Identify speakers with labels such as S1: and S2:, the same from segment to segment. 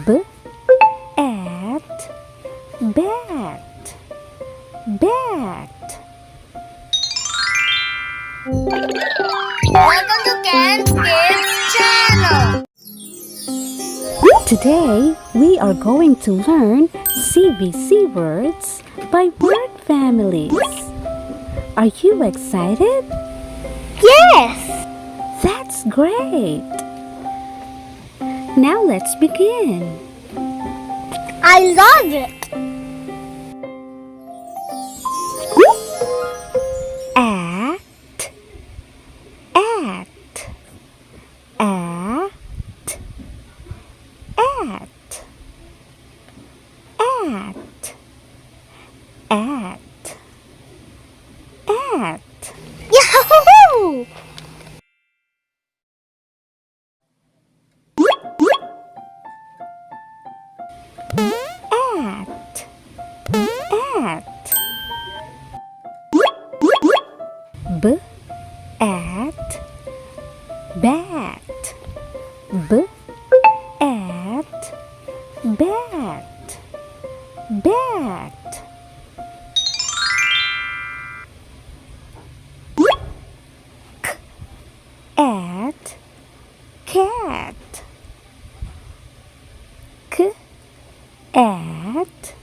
S1: B at bat, bat.
S2: Welcome to Ken's Kids channel.
S1: Today we are going to learn CVC words by word families. Are you excited?
S2: Yes.
S1: That's great. Now let's begin.
S2: I love it.
S1: At, at, at, at, at, at.
S2: Yahoo!
S1: At, at. B at bat, b at bat, bat. K at cat, k at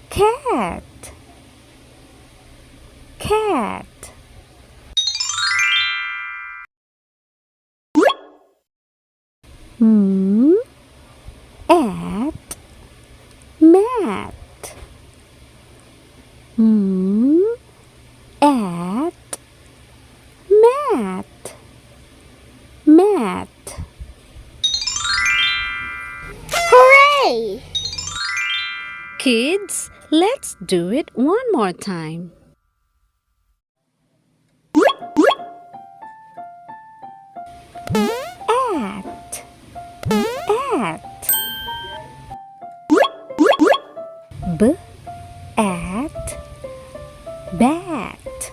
S1: cat, cat. M at mat, m at mat, mat.
S2: Hooray!
S1: Kids, let's do it one more time. At, at. B at bat,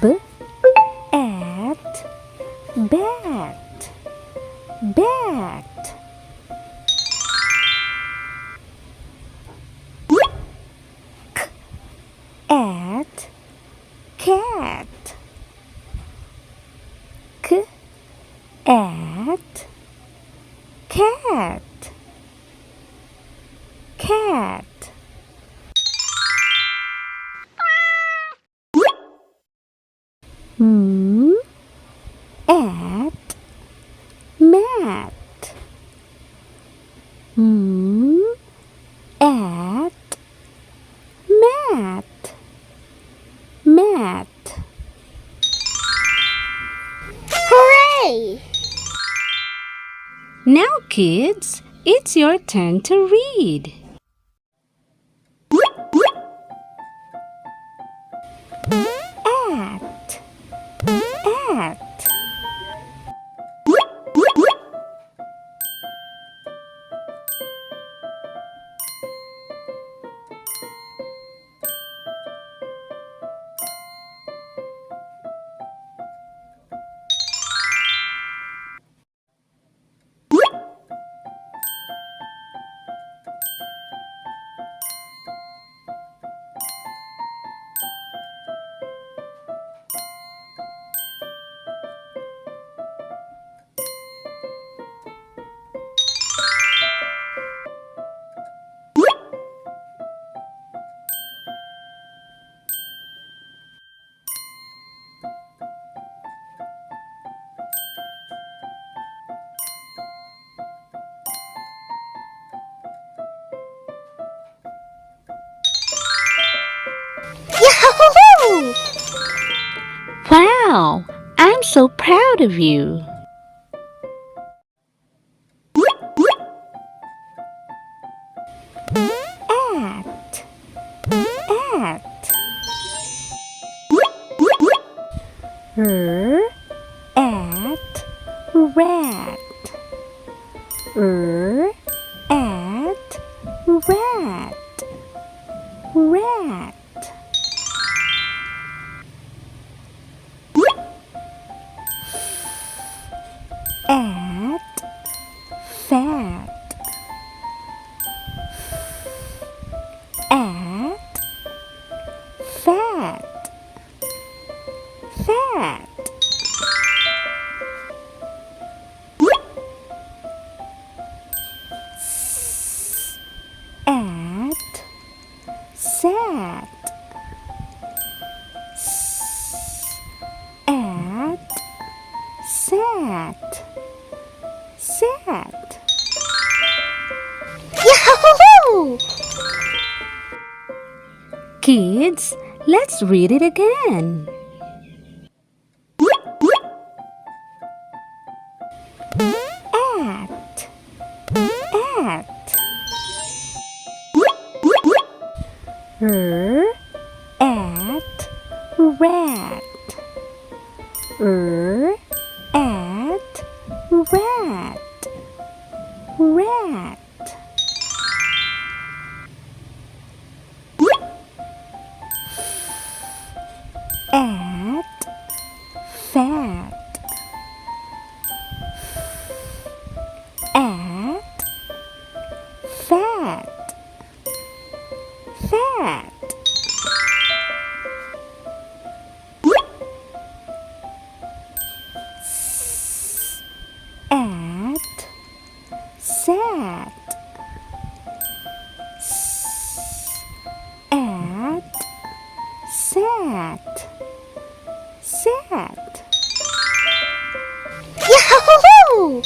S1: b at bat, bat. K at cat, k at cat, cat. M at mat, m at mat, mat.
S2: Hooray!
S1: Now, kids, it's your turn to read. At, at.
S2: Yahoo!
S1: Wow, I'm so proud of you. At, at. At rat, at rat, rat. At fat, at, sat, at, sat, sat.
S2: Yahoo!
S1: Kids, let's read it again. At, at. At, rat. At, rat. Rat. At, fat. At, fat. Fat. At, sat. At, sat. Sat.
S2: Yahoo!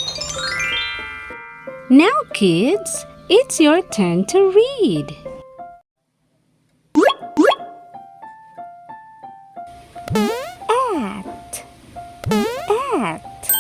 S1: Now, kids, it's your turn to read. At, at.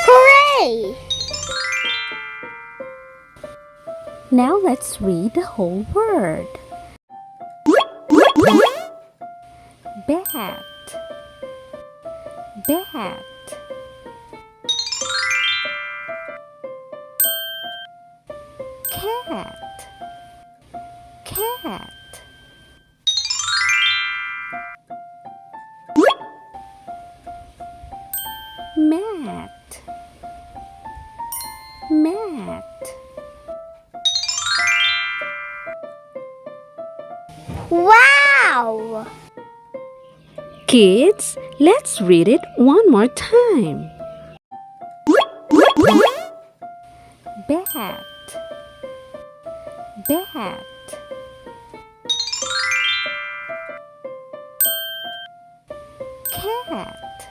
S2: Hooray!
S1: Now let's read the whole word. Bat, bat. Cat, cat. Mat, mat.
S2: Wow!
S1: Kids, let's read it one more time. Bat, bat. Cat,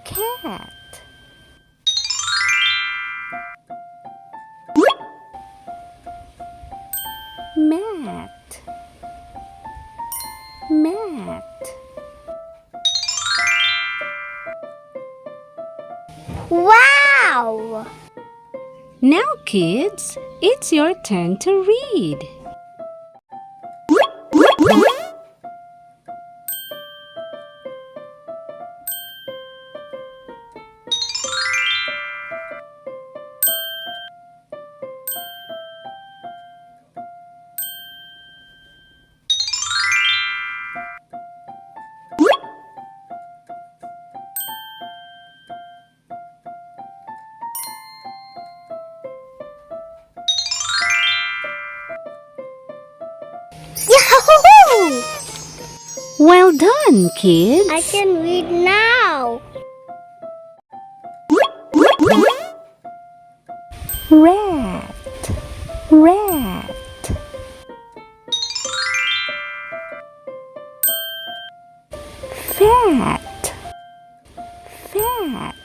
S1: cat. Mat, mat.
S2: Wow!
S1: Now, kids, it's your turn to read.
S2: Yahoo!
S1: Well done, kids.
S2: I can read now.
S1: Rat, rat. Fat, fat.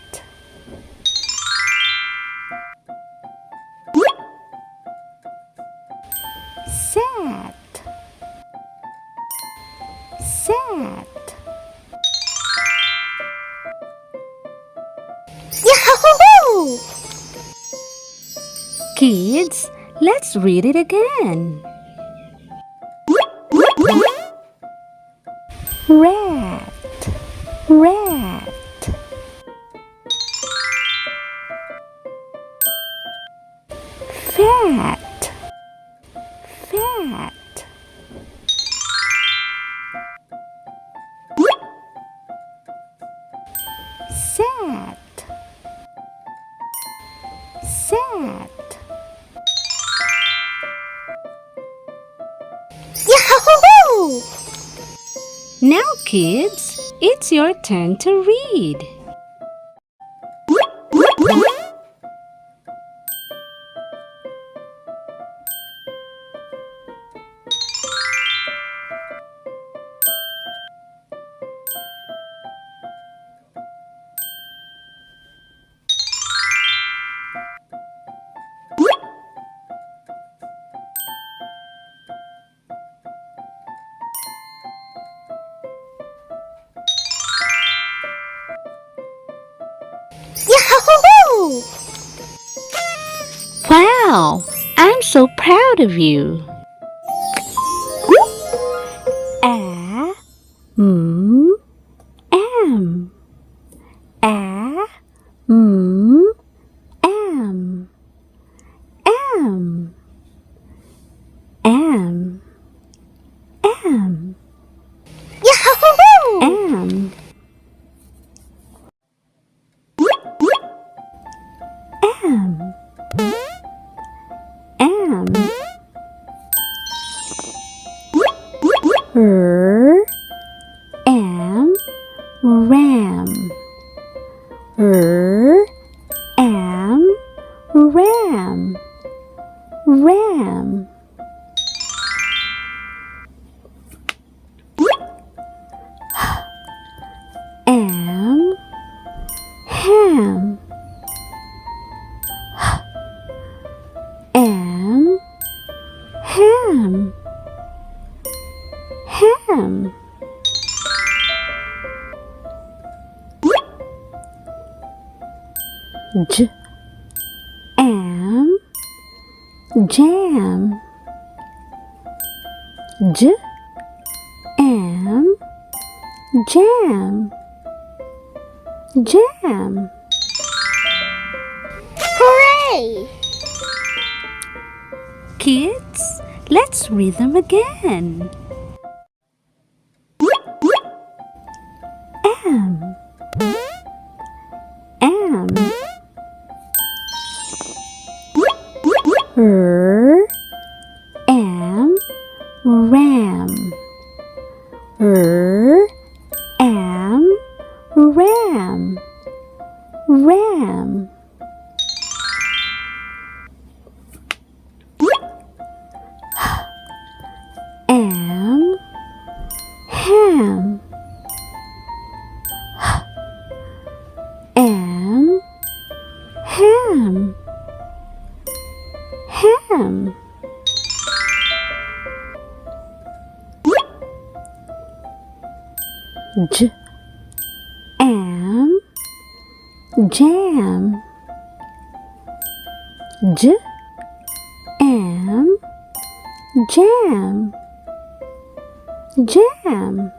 S1: Sat, sat.
S2: Yahoo!
S1: Kids, let's read it again. Rat, rat. Fat, fat. Sat, sat.
S2: Yahoo!
S1: Now, kids, it's your turn to read.
S2: Yahoo!
S1: Wow, I'm so proud of you. A, m, am. A, m, am. Am. Am. Am.
S2: Yahoo!
S1: Am. Am. Am. Am. Ram. Am. Ram. Ram. Am. Ham. Am. Ham. Ham. J. Am. Jam. J. Am. Jam. Jam.
S2: Hooray!
S1: Kids, let's read them again. Am. Am. Am. Ram. Am. Ram. Ram. Am. Ham. Am. Ham. Ham. J. Am. Jam. J. Am. Jam. Jam.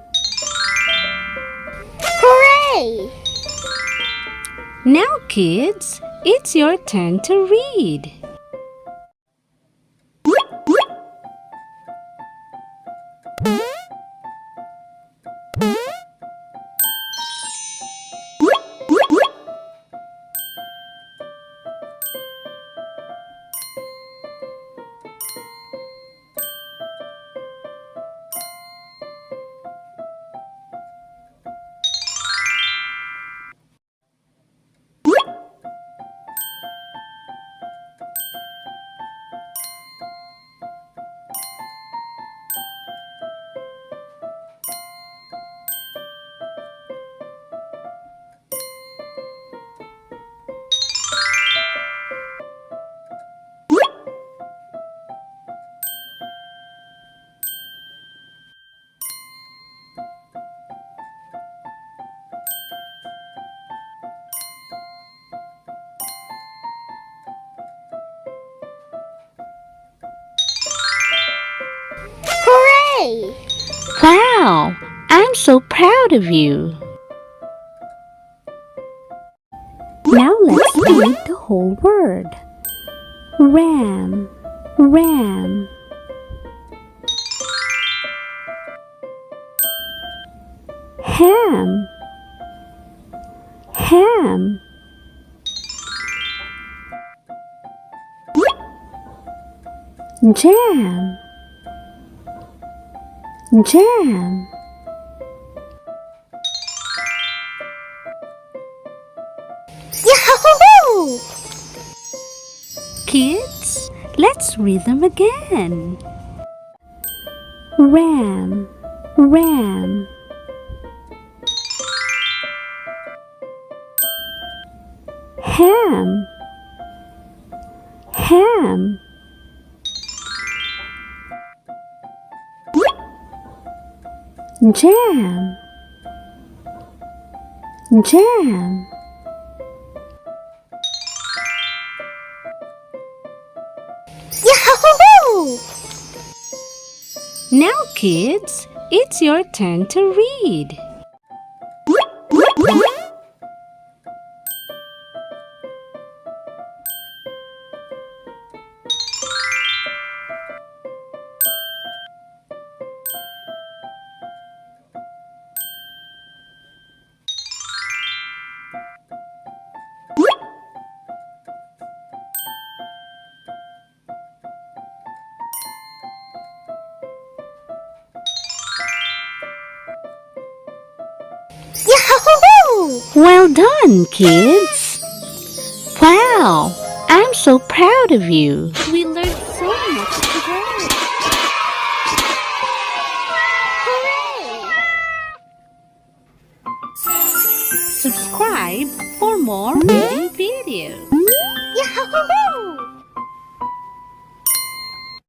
S2: Hooray!
S1: Now, kids, it's your turn to read. Wow! I'm so proud of you. Now let's read the whole word. Ram, ram. Ham, ham. Jam, jam.
S2: Yahoo!
S1: Kids, let's read them again. Ram, ram. Ham, ham. Jam, jam.
S2: Yahoo!
S1: Now, kids, it's your turn to read.
S2: Yahoo!
S1: Well done, kids. Wow, I'm so proud of you. We learned so much today.
S2: Hooray!
S1: Subscribe for more reading videos.
S2: Yahoo!